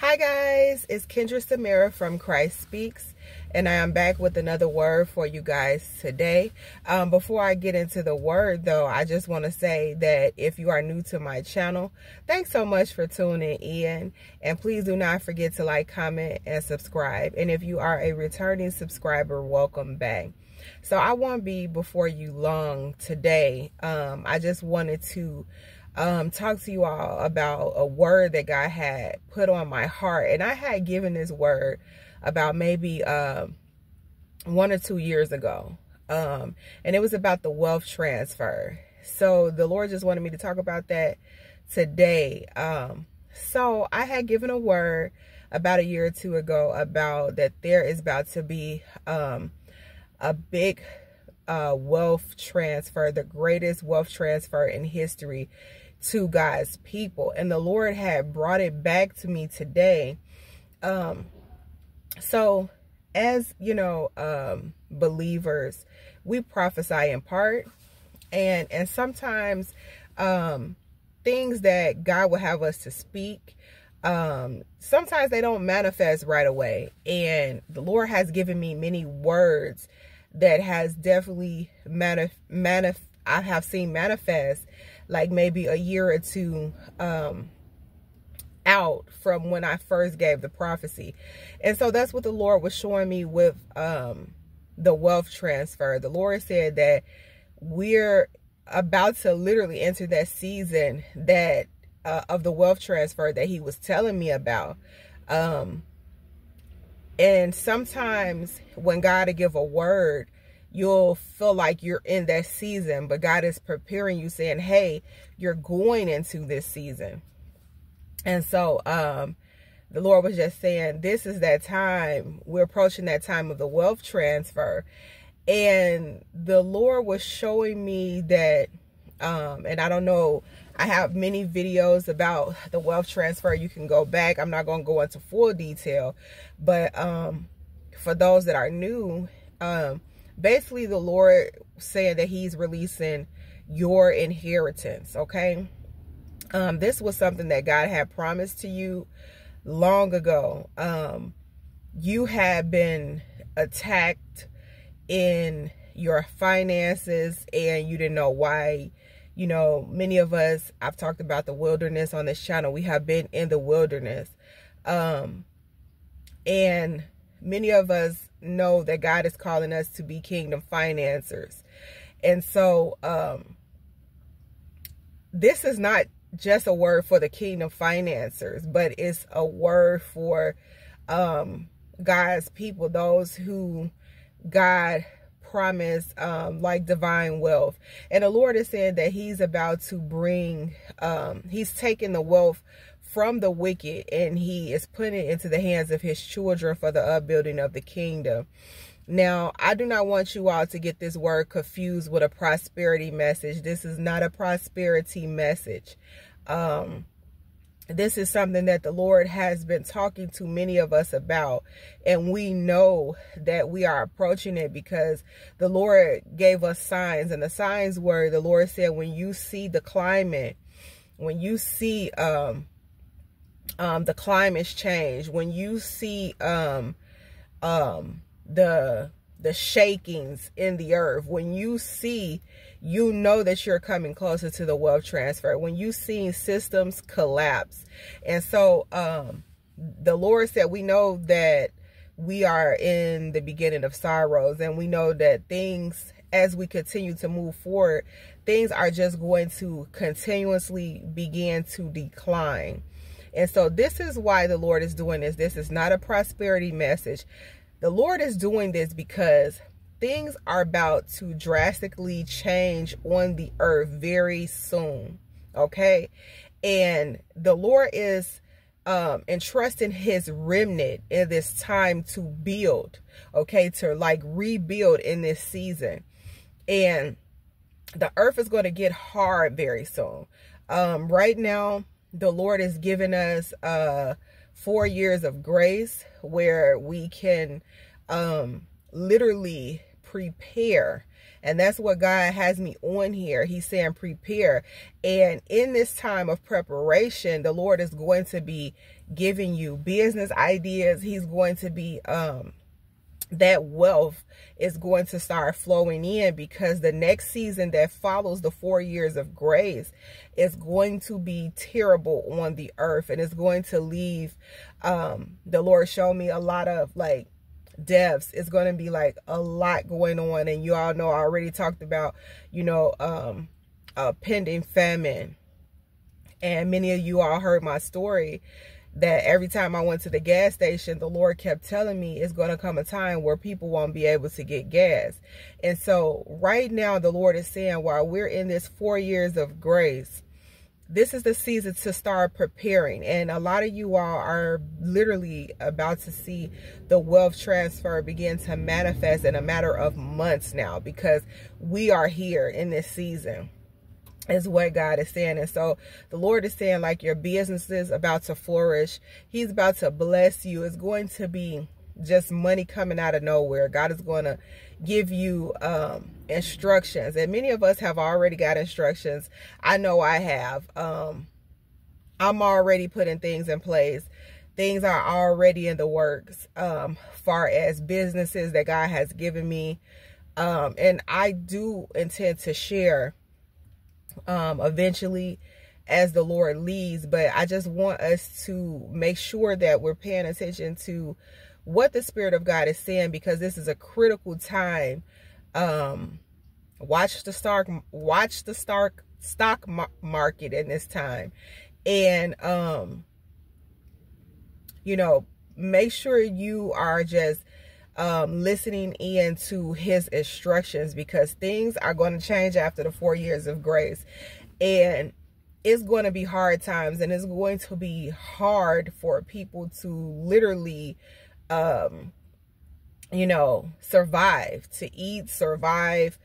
Hi guys, it's Kendra Samira from Christ Speaks, and I am back with another word for you guys today. Before I get into the word though, I just want to say that if you are new to my channel, thanks so much for tuning in, and please do not forget to like, comment, and subscribe. And if you are a returning subscriber, welcome back. So I won't be before you long today. I just wanted to talk to you all about a word that God had put on my heart. And I had given this word about maybe 1 or 2 years ago. And it was about the wealth transfer. So the Lord just wanted me to talk about that today. So I had given a word about 1 year or 2 ago about that there is about to be a big wealth transfer, the greatest wealth transfer in history to God's people. And the Lord had brought it back to me today. So as you know, believers, we prophesy in part, and sometimes things that God will have us to speak, sometimes they don't manifest right away. And the Lord has given me many words that has definitely I have seen manifest like maybe 1 year or 2 out from when I first gave the prophecy. And so that's what the Lord was showing me with the wealth transfer. The Lord said that we're about to literally enter that season that of the wealth transfer that he was telling me about. And sometimes when God will give a word, you'll feel like you're in that season, but God is preparing you, saying, hey, you're going into this season. And so the Lord was just saying, this is that time. We're approaching that time of the wealth transfer. And the Lord was showing me that, and I don't know, I have many videos about the wealth transfer. You can go back. I'm not going to go into full detail, but for those that are new, basically the Lord saying that he's releasing your inheritance. Okay. This was something that God had promised to you long ago. You had been attacked in your finances and you didn't know why. You know, many of us, I've talked about the wilderness on this channel. We have been in the wilderness. And many of us know that God is calling us to be kingdom financiers. And so this is not just a word for the kingdom financiers, but it's a word for God's people, those who God promised like divine wealth. And the Lord is saying that he's about to bring, he's taking the wealth from the wicked and he is putting it into the hands of his children for the upbuilding of the kingdom. Now, I do not want you all to get this word confused with a prosperity message. This is not a prosperity message. This is something that the Lord has been talking to many of us about, and we know that we are approaching it because the Lord gave us signs, and the signs were, the Lord said, when you see the climate, when you see the climate's change, when you see the shakings in the earth, when you see, you know that you're coming closer to the wealth transfer, when you see systems collapse. And so the Lord said, we know that we are in the beginning of sorrows, and we know that things, as we continue to move forward, things are just going to continuously begin to decline. And so this is why the Lord is doing this. This is not a prosperity message. The Lord is doing this because things are about to drastically change on the earth very soon. Okay. And the Lord is entrusting his remnant in this time to build. Okay. To like rebuild in this season. And the earth is going to get hard very soon. Right now, the Lord has given us 4 years of grace where we can literally prepare And that's what God has me on here. He's saying prepare. And in this time of preparation, the Lord is going to be giving you business ideas. He's going to be, that wealth is going to start flowing in, because the next season that follows the 4 years of grace is going to be terrible on the earth, and it's going to leave, the Lord showed me a lot of like deaths. It's going to be like a lot going on. And you all know I already talked about, you know, a pending famine, and many of you all heard my story that every time I went to the gas station, the Lord kept telling me it's going to come a time where people won't be able to get gas. And so right now, the Lord is saying, while we're in this 4 years of grace, this is the season to start preparing. And a lot of you all are literally about to see the wealth transfer begin to manifest in a matter of months now, because we are here in this season, is what God is saying. And so the Lord is saying, like, your business is about to flourish. He's about to bless you. It's going to be just money coming out of nowhere. God is going to give you instructions. And many of us have already got instructions. I know I have. I'm already putting things in place. Things are already in the works, far as businesses that God has given me. And I do intend to share eventually as the Lord leads, but I just want us to make sure that we're paying attention to what the Spirit of God is saying, because this is a critical time. Watch the stock market in this time, and you know, make sure you are just listening in to his instructions, because things are going to change after the 4 years of grace, and it's going to be hard times, and it's going to be hard for people to literally you know, survive, to eat, survive,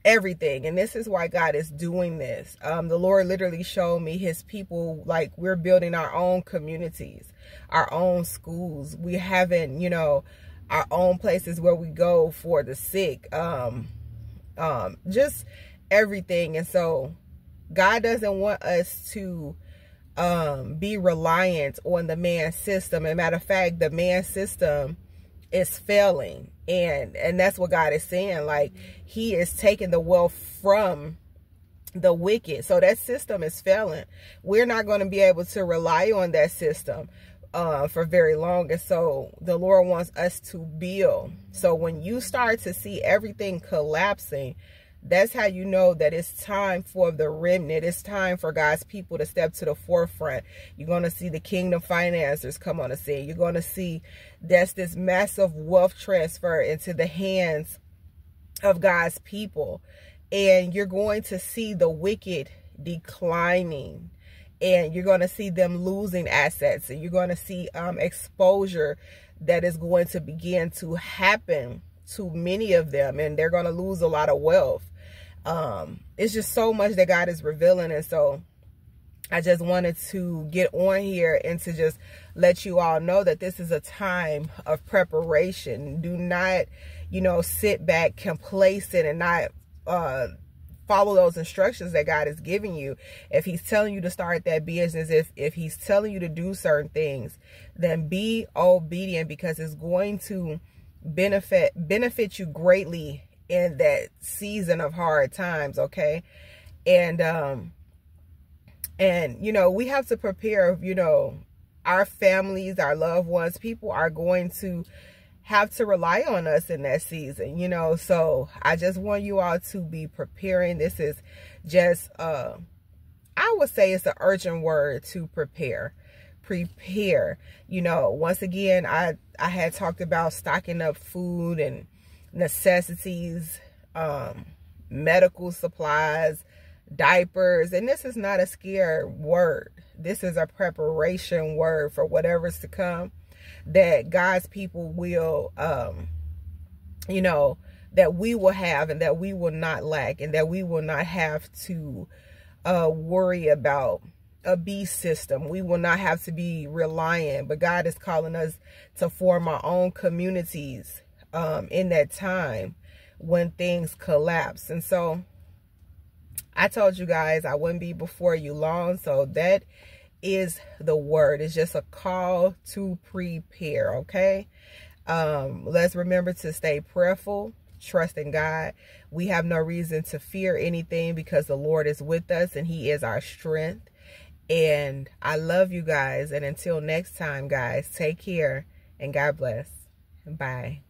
everything. And this is why God is doing this. The Lord literally showed me his people, like, we're building our own communities, our own schools. We haven't, you know, our own places where we go for the sick, just everything. And so God doesn't want us to be reliant on the man system. And matter of fact, the man system is failing, and that's what God is saying. Like, he is taking the wealth from the wicked. So that system is failing. We're not going to be able to rely on that system for very long. And so the Lord wants us to build. So when you start to see everything collapsing, that's how you know that it's time for the remnant. It's time for God's people to step to the forefront. You're going to see the kingdom financiers come on the scene. You're going to see that's this massive wealth transfer into the hands of God's people. And you're going to see the wicked declining. And you're going to see them losing assets. And you're going to see exposure that is going to begin to happen to many of them. And they're going to lose a lot of wealth. It's just so much that God is revealing. And so I just wanted to get on here and to just let you all know that this is a time of preparation. Do not, you know, sit back complacent and not follow those instructions that God is giving you. If he's telling you to start that business, if he's telling you to do certain things, then be obedient, because it's going to benefit you greatly in that season of hard times. Okay. And you know, we have to prepare, you know, our families, our loved ones. People are going to have to rely on us in that season, you know. So I just want you all to be preparing. This is just I would say it's an urgent word to prepare. You know, once again, I had talked about stocking up food and necessities, medical supplies, diapers. And this is not a scare word. This is a preparation word for whatever's to come, that God's people will, you know, that we will have, and that we will not lack, and that we will not have to worry about a beast system. We will not have to be reliant, but God is calling us to form our own communities in that time when things collapse. And so I told you guys I wouldn't be before you long. So that is the word. It's just a call to prepare. Okay. Let's remember to stay prayerful, trust in God. We have no reason to fear anything because the Lord is with us and he is our strength. And I love you guys. And until next time, guys, take care and God bless. Bye.